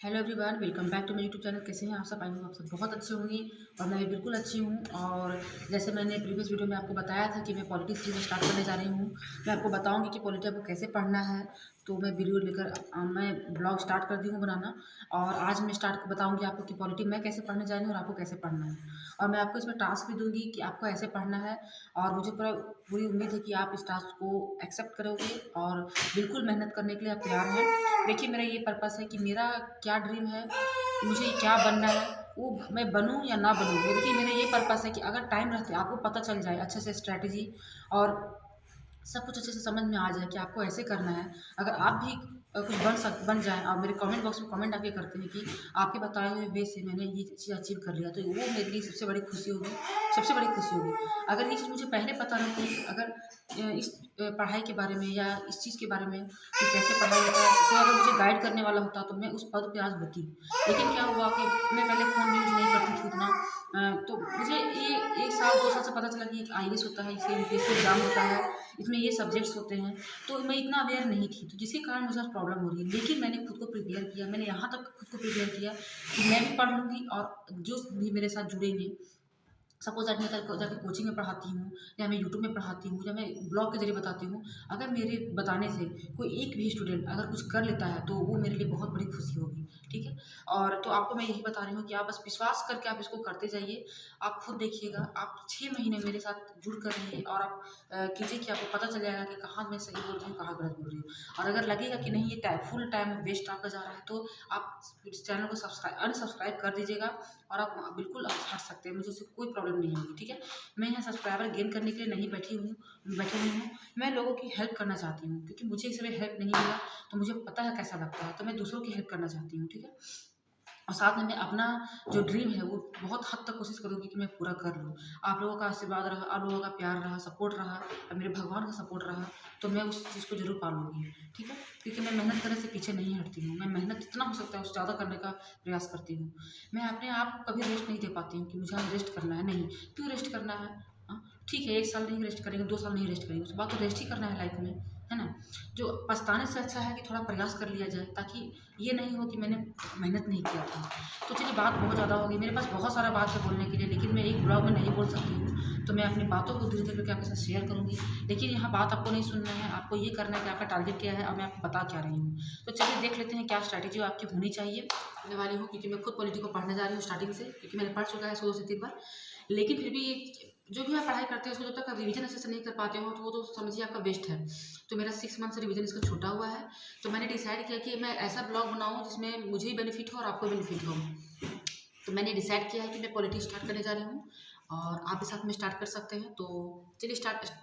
Hello everyone, welcome back to my YouTube channel. कैसे हैं आप सब? आई हूँ आप सब बहुत अच्छे होंगे और मैं भी बिल्कुल अच्छी हूँ। और जैसे मैंने प्रीवियस वीडियो में आपको बताया था कि मैं पॉलिटी सीरीज स्टार्ट करने जा रही हूँ। मैं आपको बताऊँगी कि पॉलिटी आपको कैसे पढ़ना है। तो मैं वीडियो लेकर मैं ब्लॉग स्टार्ट कर दी हूँ बनाना। और आज मैं स्टार्ट बताऊँगी आपको कि पॉलिटी मैं कैसे पढ़ने जा रही हूँ और आपको कैसे पढ़ना है। और मैं आपको इसमें टास्क भी दूँगी कि आपको ऐसे पढ़ना है। और मुझे पूरी उम्मीद है कि आप इस टास्क को एक्सेप्ट करोगे और बिल्कुल मेहनत करने के लिए आप तैयार हैं। देखिए, मेरा ये पर्पस है कि मेरा क्या ड्रीम है, मुझे क्या बनना है, वो मैं बनूँ या ना बनूँ। देखिए, मेरा ये पर्पस है कि अगर टाइम रहते आपको पता चल जाए अच्छे से स्ट्रैटेजी और सब कुछ अच्छे से समझ में आ जाए कि आपको ऐसे करना है। अगर आप भी कुछ बन जाएँ और मेरे कमेंट बॉक्स में कमेंट आके करते हैं कि आपके बताए हुए वे से मैंने ये चीज़ अचीव कर लिया, तो वो मेरे लिए सबसे बड़ी खुशी होगी, सबसे बड़ी खुशी होगी। अगर ये चीज़ मुझे पहले पता रहती, अगर इस पढ़ाई के बारे में या इस चीज़ के बारे में कि कैसे पढ़ाई होता है, तो अगर मुझे गाइड करने वाला होता तो मैं उस पद पे आज होती। लेकिन क्या हुआ कि मैं पहले फ़ोन यूज़ नहीं करती थी उतना। तो मुझे ये 1 साल 2 साल से पता चला कि एक आईएएस होता है, इससे यूपीएससी एग्ज़ाम होता है, इसमें ये सब्जेक्ट्स होते हैं। तो मैं इतना अवेयर नहीं थी, तो जिसके कारण मुझे आज प्रॉब्लम हो रही है। लेकिन मैंने खुद को प्रिपेयर किया, मैंने यहाँ तक खुद को प्रिपेयर किया कि मैं भी पढ़ लूँगी और जो भी मेरे साथ जुड़ेंगे, सपोज़ दैट मैं जाके कोचिंग में पढ़ाती हूँ या मैं यूट्यूब में पढ़ाती हूँ या मैं ब्लॉग के ज़रिए बताती हूँ। अगर मेरे बताने से कोई एक भी स्टूडेंट अगर कुछ कर लेता है तो वो मेरे लिए बहुत बड़ी खुशी होगी, ठीक है? और तो आपको मैं यही बता रही हूँ कि आप बस विश्वास करके आप इसको करते जाइए। आप खुद देखिएगा, आप 6 महीने मेरे साथ जुड़ कर रहिए और आप कीजिए कि आपको पता चल जाएगा कि कहाँ मैं सही बोल रही हूँ, कहाँ गलत बोल रही हूँ। और अगर लगेगा कि नहीं ये फुल टाइम वेस्ट आपका जा रहा है, तो आप इस चैनल को अनसब्सक्राइब कर दीजिएगा और आप बिल्कुल आप हट सकते हैं, मुझे उससे कोई प्रॉब्लम नहीं होगी, ठीक है? मैं यहाँ सब्सक्राइबर गेन करने के लिए नहीं बैठी हुई हूँ। मैं लोगों की हेल्प करना चाहती हूँ, क्योंकि मुझे इस समय हेल्प नहीं मिला, तो मुझे पता है कैसा लगता है, तो मैं दूसरों की हेल्प करना चाहती हूँ, ठीक है? और साथ में मैं अपना जो ड्रीम है वो बहुत हद तक कोशिश करूँगी कि मैं पूरा कर लूँ। आप लोगों का आशीर्वाद रहा, आप लोगों का प्यार रहा, सपोर्ट रहा और मेरे भगवान का सपोर्ट रहा, तो मैं उस चीज़ को ज़रूर पा लूँगी, ठीक है? क्योंकि मैं मेहनत करने से पीछे नहीं हटती हूँ। मैं मेहनत जितना हो सकता है उससे ज़्यादा करने का प्रयास करती हूँ। मैं अपने आप को कभी रेस्ट नहीं दे पाती हूँ कि मुझे आज रेस्ट करना है, नहीं। क्यों रेस्ट करना है? ठीक है, 1 साल नहीं रेस्ट करेंगे, 2 साल नहीं रेस्ट करेंगे, उसके बाद तो रेस्ट ही करना है लाइफ़ में, है ना? जो पछताने से अच्छा है कि थोड़ा प्रयास कर लिया जाए, ताकि ये नहीं हो कि मैंने मेहनत नहीं किया था। तो चलिए, बात बहुत ज़्यादा हो गई, मेरे पास बहुत सारा बात है बोलने के लिए, लेकिन मैं एक ब्लॉग में नहीं बोल सकती हूँ, तो मैं अपनी बातों को धीरे-धीरे करके आपके साथ शेयर करूँगी। लेकिन यहाँ बात आपको नहीं सुनना है, आपको ये करना है कि आपका टारगेट क्या है और मैं आपको बता क्या रही हूँ। तो चलिए देख लेते हैं क्या स्ट्रैटेजी आपकी होनी चाहिए। होने वाली हूँ, क्योंकि मैं खुद पॉलिटी को पढ़ने जा रही हूँ स्टार्टिंग से, क्योंकि मैंने पढ़ चुका है इसको 2 से 3 बार। लेकिन फिर भी जो भी आप पढ़ाई करते हैं उसको जब तक आप रिवीजन अच्छे से नहीं कर पाते हो, तो वो तो समझिए आपका वेस्ट है। तो मेरा 6 मंथ से रिवीजन इसका छूटा हुआ है। तो मैंने डिसाइड किया कि मैं ऐसा ब्लॉग बनाऊँ जिसमें मुझे भी बेनिफिट हो और आपको बेनिफिट हो। तो मैंने डिसाइड किया है कि मैं पॉलिटी स्टार्ट करने जा रही हूँ और आप भी साथ में स्टार्ट कर सकते हैं। तो चलिए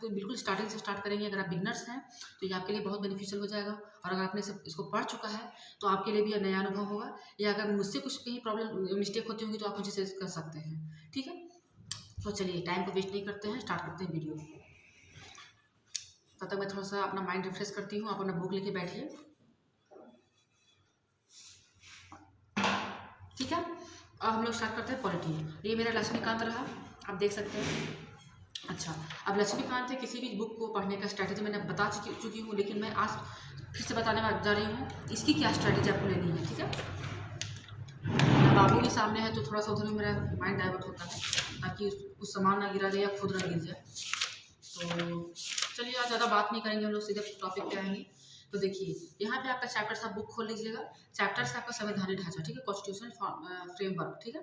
बिल्कुल स्टार्टिंग से स्टार्ट करेंगे। अगर आप बिगनर्स हैं तो ये आपके लिए बहुत बेनिफिशियल हो जाएगा, और अगर आपने सब इसको पढ़ चुका है तो आपके लिए भी यह नया अनुभव होगा। या अगर मुझसे कुछ कहीं प्रॉब्लम मिस्टेक होती होंगी तो आप मुझे सजेस्ट कर सकते हैं, ठीक है? तो चलिए टाइम को वेस्ट नहीं करते हैं, स्टार्ट करते हैं वीडियो। तब तक मैं थोड़ा सा अपना माइंड रिफ्रेश करती हूँ। आप अपना बुक लेके बैठिए, ठीक है? अब हम लोग स्टार्ट करते हैं पॉलिटी। ये मेरा लक्ष्मीकांत रहा, आप देख सकते हैं। अच्छा, अब लक्ष्मीकांत है किसी भी बुक को पढ़ने का स्ट्रैटेजी मैंने बता चुकी हूँ, लेकिन मैं आज फिर से बताने जा रही हूँ इसकी क्या स्ट्रैटेजी आपको लेनी है, ठीक है? बाबू भी सामने है तो थोड़ा सा उधर मेरा माइंड डाइवर्ट होता है, ताकि कुछ सामान ना गिरा जाए या खुद ना गिर जाए। तो चलिए, आज ज़्यादा बात नहीं करेंगे, हम लोग सीधे टॉपिक पे आएंगे। तो देखिए, यहाँ पे आपका चैप्टर सा बुक खोल लीजिएगा। चैप्टर से आपका संवैधानिक ढांचा, ठीक है? कॉन्स्टिट्यूशनल फ्रेमवर्क, ठीक है?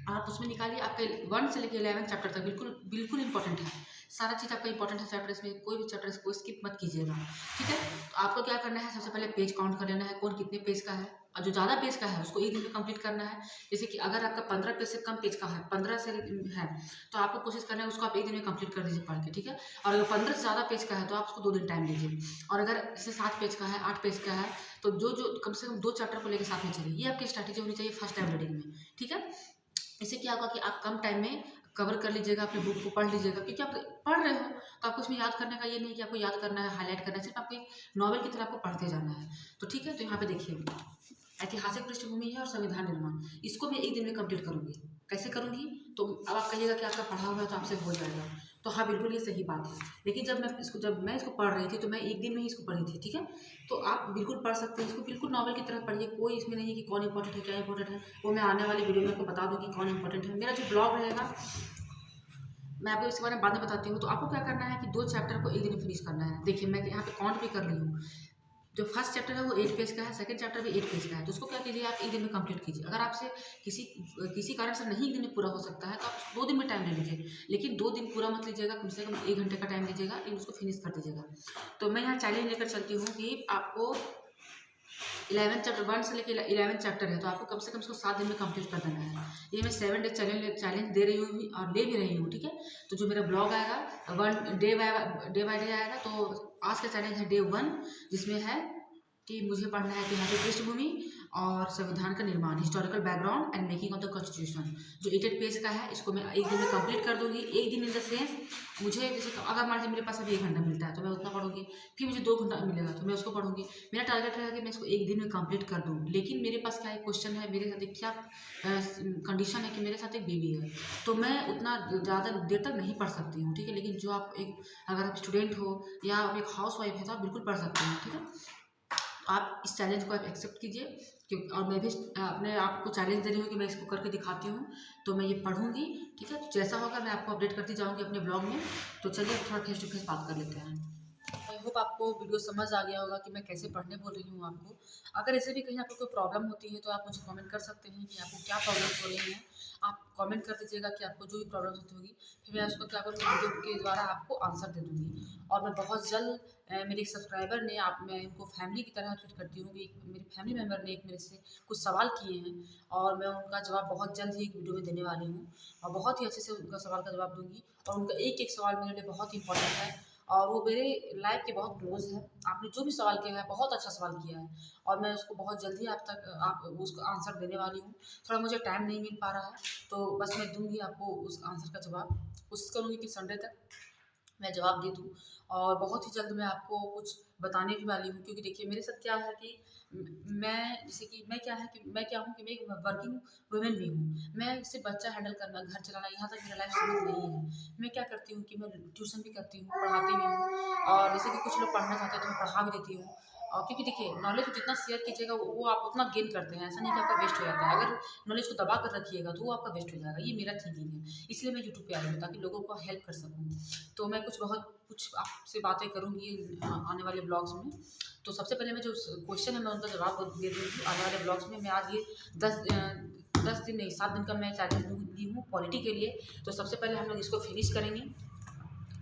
आप उसमें निकालिए, आपके 1 से लेकर 11 चैप्टर तक बिल्कुल बिल्कुल इंपॉर्टेंट है। सारा चीज़ आपका इंपॉर्टेंट है चैप्टर, इसमें कोई भी चैप्टर इसको स्किप मत कीजिएगा, ठीक है? तो आपको क्या करना है, सबसे पहले पेज काउंट कर लेना है, कौन कितने पेज का है, और जो ज़्यादा पेज का है उसको एक दिन में कंप्लीट करना है। जैसे कि अगर आपका 15 पेज से कम पेज का है, 15 से है, तो आपको कोशिश करना है उसको आप एक दिन में कंप्लीट कर दीजिए पढ़ के, ठीक है? और अगर 15 से ज़्यादा पेज का है तो आप उसको 2 दिन टाइम लीजिए। और अगर जैसे 7 पेज का है, 8 पेज का है, तो जो कम से कम 2 चैप्टर को लेकर साथ में चलिए। ये आपकी स्ट्रैटेजी होनी चाहिए फर्स्ट टाइम रीडिंग में, ठीक है? इससे क्या होगा कि आप कम टाइम में कवर कर लीजिएगा, अपने बुक को पढ़ लीजिएगा, क्योंकि आप पढ़ रहे हो तो आपको उसमें याद करने का ये नहीं कि आपको याद करना है, हाईलाइट करना है, सिर्फ आपको एक नॉवल की तरह आपको पढ़ते जाना है। तो ठीक है, तो यहाँ पे देखिए, ऐतिहासिक पृष्ठभूमि है और संविधान निर्माण, इसको मैं एक दिन में कंप्लीट करूँगी। कैसे करूँगी? तो अब आप कहिएगा कि आपका पढ़ा हुआ है तो आपसे हो जाएगा। तो हाँ, बिल्कुल ये सही बात है। लेकिन जब मैं इसको पढ़ रही थी तो मैं एक दिन में ही इसको पढ़ी थी, ठीक है? तो आप बिल्कुल पढ़ सकते हैं इसको, बिल्कुल नॉवल की तरह पढ़िए, कोई इसमें नहीं है कि कौन इंपॉर्टेंट है, क्या इंपॉर्टेंट है, वो मैं आने वाली वीडियो में आपको बता दूँगी कौन इंपॉर्टेंट है। मेरा जो ब्लॉग रहेगा मैं आपको इसके बारे में बाद में बताती हूँ। तो आपको क्या करना है कि 2 चैप्टर को एक दिन में फिनिश करना है। देखिए मैं यहाँ पे काउंट भी कर रही हूँ। जो फर्स्ट चैप्टर है वो 8 पेज का है, सेकंड चैप्टर भी 8 पेज का है। तो उसको क्या कीजिए, आप एक दिन में कंप्लीट कीजिए। अगर आपसे किसी किसी कारण से नहीं एक दिन में पूरा हो सकता है तो आप 2 दिन में टाइम ले लीजिए। लेकिन 2 दिन पूरा मत लीजिएगा, कम से कम 1 घंटे का टाइम लीजिएगा, लेकिन उसको फिनिश कर दीजिएगा। तो मैं यहाँ चैलेंज लेकर चलती हूँ कि आपको 11 चैप्टर 1 से लेकर 11 चैप्टर है, तो आपको कम से कम उसको 7 दिन में कंप्लीट कर देना है। ये मैं 7 डे चैलेंज दे रही हूँ और ले भी रही हूँ, ठीक है? तो जो मेरा ब्लॉग आएगा डे बाय डे आएगा। तो आज का चैलेंज है डे 1, जिसमें है कि मुझे पढ़ना है कि यहाँ पे पृष्ठभूमि और संविधान का निर्माण, historical background and making of the constitution, जो 8 पेज का है। इसको मैं एक दिन में कंप्लीट कर दूंगी। एक दिन इन द सेंस मुझे जैसे अगर मान लीजिए मेरे पास अभी 1 घंटा मिलता है तो मैं उतना पढ़ूंगी, फिर मुझे 2 घंटा मिलेगा तो मैं उसको पढ़ूंगी। मेरा टारगेट रहेगा कि मैं इसको एक दिन में कंप्लीट कर दूँ। लेकिन मेरे पास क्या एक क्वेश्चन है, मेरे साथ एक क्या कंडीशन है कि मेरे साथ एक बेबी है, तो मैं उतना ज़्यादा देर तक नहीं पढ़ सकती हूँ, ठीक है? लेकिन जो आप अगर आप स्टूडेंट हो या आप एक हाउस वाइफ है तो आप बिल्कुल पढ़ सकते हैं, ठीक है? आप इस चैलेंज को आप एक्सेप्ट कीजिए, क्योंकि और मैं भी अपने आप को चैलेंज दे रही हूँ कि मैं इसको करके दिखाती हूँ। तो मैं ये पढ़ूंगी, ठीक है? तो जैसा होगा मैं आपको अपडेट करती जाऊँगी अपने ब्लॉग में। तो चलिए थोड़ा फेस टू फेस बात कर लेते हैं। आई होप आपको वीडियो समझ आ गया होगा कि मैं कैसे पढ़ने बोल रही हूँ आपको। अगर ऐसे भी कहीं आपको कोई प्रॉब्लम होती है तो आप मुझे कमेंट कर सकते हैं कि आपको क्या प्रॉब्लम हो रही है। आप कमेंट कर दीजिएगा कि आपको जो भी प्रॉब्लम होती होगी, फिर मैं उसको क्या करूँगी, वीडियो के द्वारा आपको आंसर दे दूँगी। और मैं बहुत जल्द मेरे एक सब्सक्राइबर ने मैं उनको फैमिली की तरह ट्रीट करती हूँ कि मेरे फैमिली मेम्बर ने एक मेरे से कुछ सवाल किए हैं और मैं उनका जवाब बहुत जल्द ही एक वीडियो में देने वाली हूँ और बहुत ही अच्छे से उनका सवाल का जवाब दूँगी। और उनका एक एक सवाल मेरे लिए बहुत इंपॉर्टेंट है और वो मेरे लाइफ के बहुत क्लोज है। आपने जो भी सवाल किया है बहुत अच्छा सवाल किया है और मैं उसको बहुत जल्दी आप उसका आंसर देने वाली हूँ। थोड़ा मुझे टाइम नहीं मिल पा रहा है तो बस मैं दूंगी आपको उस आंसर का जवाब। कोशिश करूँगी कि संडे तक मैं जवाब दे दूँ और बहुत ही जल्द मैं आपको कुछ बताने भी वाली हूँ। क्योंकि देखिए मेरे साथ क्या है कि मैं जैसे कि मैं क्या हूँ कि मैं एक वर्किंग वुमेन भी हूँ। मैं सिर्फ बच्चा हैंडल करना, घर चलाना, यहाँ तक मेरा लाइफ सीमित नहीं है। मैं क्या करती हूँ कि मैं ट्यूशन भी करती हूँ, पढ़ाती भी हूँ और जैसे कि कुछ लोग पढ़ना चाहते हैं तो मैं पढ़ा भी देती हूँ। और क्योंकि देखिए नॉलेज जितना शेयर कीजिएगा वो आप उतना गेन करते हैं। ऐसा नहीं कि आपका वेस्ट हो जाता है। अगर नॉलेज को दबा कर रखिएगा तो वो आपका वेस्ट हो जाएगा। ये मेरा थिंकिंग है, इसलिए मैं यूट्यूब पे आई हूँ ताकि लोगों को हेल्प कर सकूँ। तो मैं कुछ आपसे बातें करूँगी आने वाले ब्लॉग्स में। तो सबसे पहले मैं जो क्वेश्चन है मैं उनका जवाब दे दूँगी आने वाले ब्लॉग्स में। मैं आज ये 10 दिन नहीं 7 दिन का मैं चैलेंज दी हूँ पॉलिटी के लिए। तो सबसे पहले हम लोग इसको फिनिश करेंगे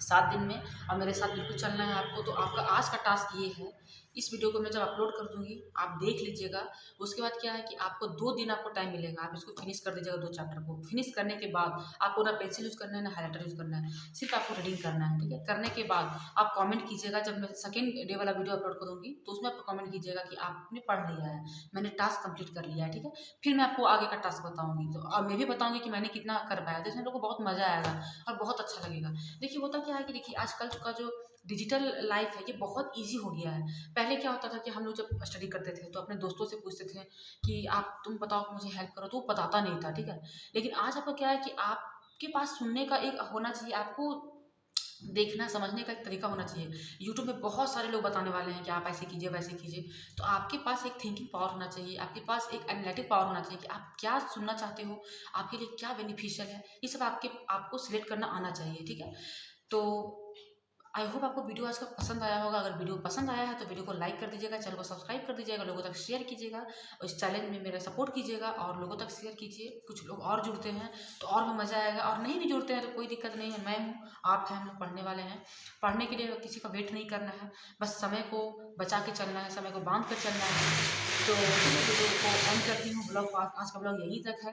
7 दिन में और मेरे साथ बिल्कुल चलना है आपको। तो आपका आज का टास्क ये है, इस वीडियो को मैं जब अपलोड कर दूँगी आप देख लीजिएगा। उसके बाद क्या है कि आपको 2 दिन आपको टाइम मिलेगा, आप इसको फिनिश कर दीजिएगा 2 चैप्टर को। फिनिश करने के बाद आपको ना पेंसिल यूज़ करना है ना हाइलाइटर यूज़ करना है, सिर्फ आपको रीडिंग करना है, ठीक है? करने के बाद आप कमेंट कीजिएगा। जब मैं सेकंड डे वाला वीडियो अपलोड करूँगी तो उसमें आप कमेंट कीजिएगा कि आपने पढ़ लिया है, मैंने टास्क कंप्लीट कर लिया है, ठीक है? फिर मैं आपको आगे का टास्क बताऊँगी तो और मैं भी बताऊँगी कि मैंने कितना कर पाया। तो इसमें आप लोग को बहुत मज़ा आएगा और बहुत अच्छा लगेगा। देखिए होता क्या है कि देखिए आजकल का जो डिजिटल लाइफ है ये बहुत ईज़ी हो गया है। पहले क्या होता था कि हम लोग जब स्टडी करते थे तो अपने दोस्तों से पूछते थे कि आप तुम बताओ मुझे हेल्प करो, तो वो बताता नहीं था, ठीक है? लेकिन आज आपका क्या है कि आपके पास सुनने का एक होना चाहिए, आपको देखना समझने का एक तरीका होना चाहिए। यूट्यूब में बहुत सारे लोग बताने वाले हैं कि आप ऐसे कीजिए वैसे कीजिए। तो आपके पास एक थिंकिंग पावर होना चाहिए, आपके पास एक एनालिटिक पावर होना चाहिए कि आप क्या सुनना चाहते हो, आपके लिए क्या बेनिफिशियल है, ये सब आपको सिलेक्ट करना आना चाहिए, ठीक है? तो आई होप आपको वीडियो आज का पसंद आया होगा। अगर वीडियो पसंद आया है तो वीडियो को लाइक कर दीजिएगा, चैनल को सब्सक्राइब कर दीजिएगा, लोगों तक शेयर कीजिएगा और इस चैलेंज में मेरा सपोर्ट कीजिएगा और लोगों तक शेयर कीजिए। कुछ लोग और जुड़ते हैं तो और भी मज़ा आएगा और नहीं भी जुड़ते हैं तो कोई दिक्कत नहीं है। मैं हूँ, आप हैं, हम लोग पढ़ने वाले हैं। पढ़ने के लिए किसी का वेट नहीं करना है, बस समय को बचा के चलना है, समय को बांध कर चलना है। तो वीडियो को एंड करती हूँ। ब्लॉग आज का ब्लॉग यहीं तक है।